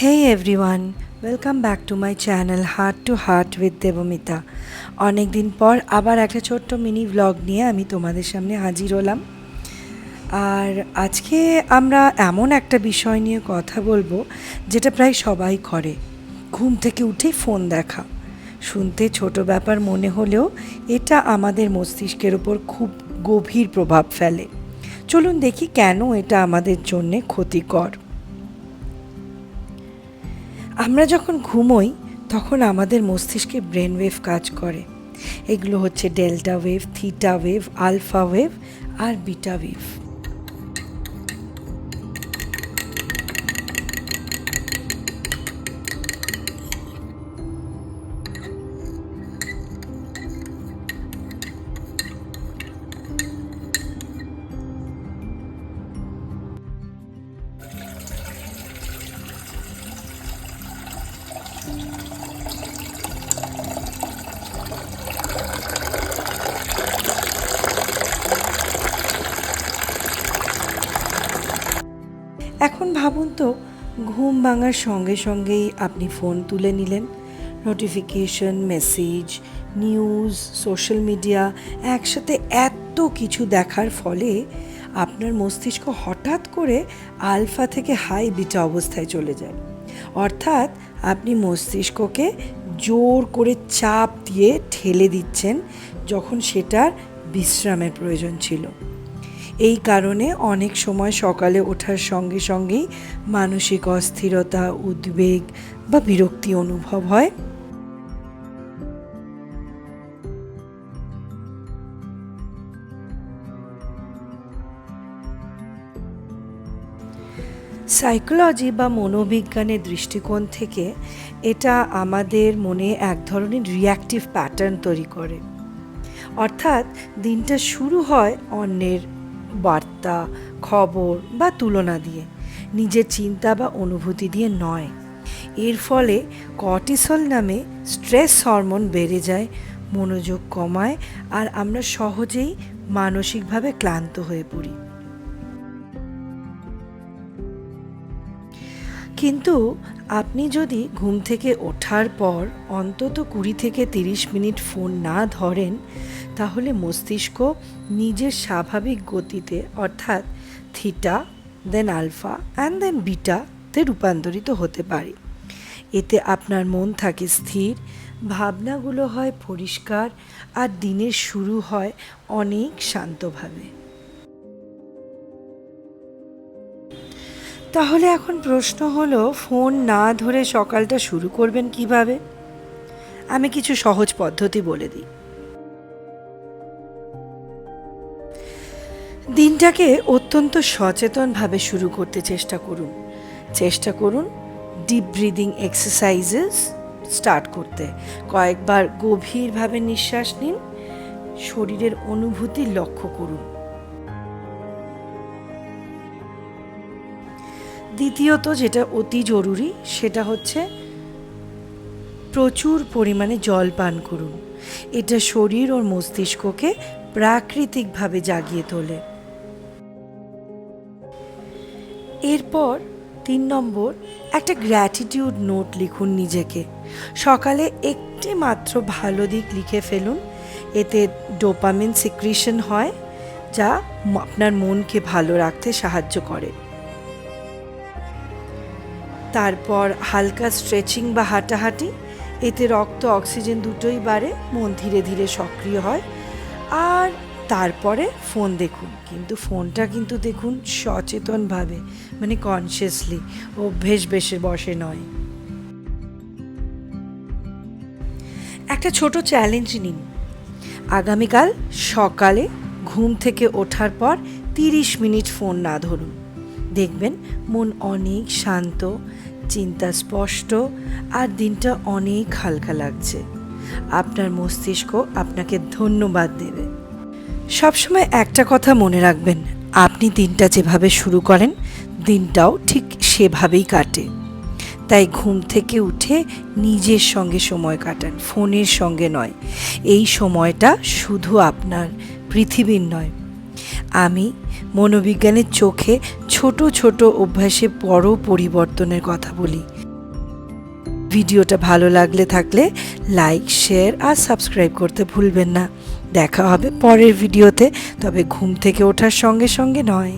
Hey everyone, welcome back to my channel Heart to Heart with Devamita. অনেক দিন পর আবার একটা ছোট্ট মিনি ভ্লগ নিয়ে আমি তোমাদের সামনে হাজির হলাম। আর আজকে আমরা এমন একটা বিষয় নিয়ে কথা বলবো যেটা প্রায় সবাই করে, ঘুম থেকে উঠেই ফোন দেখা। শুনতে ছোট ব্যাপার মনে হলেও এটা আমাদের মস্তিষ্কের ওপর খুব গভীর প্রভাব ফেলে। চলুন দেখি কেন এটা আমাদের জন্যে ক্ষতিকর। আমরা যখন ঘুমোই তখন আমাদের মস্তিষ্কে ব্রেন ওয়েভ কাজ করে। এগুলো হচ্ছে delta wave, theta wave, alpha wave আর বিটা ওয়েভ। এখন ভাবুন তো, ঘুম ভাঙার সঙ্গে সঙ্গেই আপনি ফোন তুলে নিলেন। Notification, message, news, social media একসাথে এত কিছু দেখার ফলে আপনার মস্তিষ্ক হঠাৎ করে আলফা থেকে হাই বিটা অবস্থায় চলে যায়। অর্থাৎ আপনি মস্তিষ্ককে জোর করে চাপ দিয়ে ঠেলে দিচ্ছেন যখন সেটার বিশ্রামের প্রয়োজন ছিল। এই কারণে অনেক সময় সকালে ওঠার সঙ্গে সঙ্গেই মানসিক অস্থিরতা, উদ্বেগ বা বিরক্তি অনুভব হয়। সাইকোলজি বা মনোবিজ্ঞানের দৃষ্টিকোণ থেকে এটা আমাদের মনে এক ধরনের রিঅ্যাক্টিভ প্যাটার্ন তৈরি করে। অর্থাৎ দিনটা শুরু হয় অন্যের বার্তা, খবর বা তুলনা দিয়ে, নিজের চিন্তা বা অনুভূতি দিয়ে নয়। এর ফলে কর্টিসল নামে স্ট্রেস হরমোন বেড়ে যায়, মনোযোগ কমায় আর আমরা সহজেই মানসিকভাবে ক্লান্ত হয়ে পড়ি। কিন্তু আপনি যদি ঘুম থেকে ওঠার পর অন্তত 20 থেকে 30 মিনিট ফোন না ধরেন, তাহলে মস্তিষ্ক নিজের স্বাভাবিক গতিতে অর্থাৎ theta, then alpha and then বিটাতে রূপান্তরিত হতে পারে। এতে আপনার মন থাকে স্থির, ভাবনাগুলো হয় পরিষ্কার আর দিনের শুরু হয় অনেক শান্তভাবে। তাহলে এখন প্রশ্ন হলো, ফোন না ধরে সকালটা শুরু করবেন কিভাবে? আমি কিছু সহজ পদ্ধতি বলে দিই। দিনটাকে অত্যন্ত সচেতনভাবে শুরু করতে চেষ্টা করুন ডিপ ব্রিদিং এক্সারসাইজেস স্টার্ট করতে। কয়েকবার গভীরভাবে নিঃশ্বাস নিন, শরীরের অনুভূতি লক্ষ্য করুন। দ্বিতীয়ত, যেটা অতি জরুরি, সেটা হচ্ছে প্রচুর পরিমাণে জল পান করুন। এটা শরীর ও মস্তিষ্ককে প্রাকৃতিকভাবে জাগিয়ে তোলে। এরপর 3 নম্বর, একটা গ্র্যাটিটিউড নোট লিখুন নিজেকে। সকালে একটি মাত্র ভালো দিক লিখে ফেলুন। এতে ডোপামিন সিক্রিশন হয়, যা আপনার মনকে ভালো রাখতে সাহায্য করে। তারপর হালকা স্ট্রেচিং বা হাঁটাহাঁটি, এতে রক্ত অক্সিজেন দুটোই বাড়ে, মন ধীরে ধীরে সক্রিয় হয়। আর তারপরে ফোন দেখুন, কিন্তু ফোনটা দেখুন সচেতনভাবে, মানে কনসিয়াসলি, অভ্যেস বেশে বসে নয়। একটা ছোট চ্যালেঞ্জ নিন। আগামীকাল সকালে ঘুম থেকে ওঠার পর 30 মিনিট ফোন না ধরুন। দেখবেন মন অনেক শান্ত, চিন্তা স্পষ্ট আর দিনটা অনেক হালকা লাগছে। আপনার মস্তিষ্ক আপনাকে ধন্যবাদ দেবে। সবসময় একটা কথা মনে রাখবেন, আপনি দিনটা যেভাবে শুরু করেন দিনটাও ঠিক সেভাবেই কাটে। তাই ঘুম থেকে উঠে নিজের সঙ্গে সময় কাটান, ফোনের সঙ্গে নয়। এই সময়টা শুধু আপনার, পৃথিবীর নয়। আমি মনোবিজ্ঞানের চোখে ছোট ছোট অভ্যাসে বড় পরিবর্তনের কথা বলি। ভিডিওটা ভালো থাকলে লাইক, শেয়ার আর সাবস্ক্রাইব করতে ভুলবেন না। দেখা হবে পরের ভিডিওতে, তবে ঘুম থেকে ওঠার সঙ্গে সঙ্গে নয়।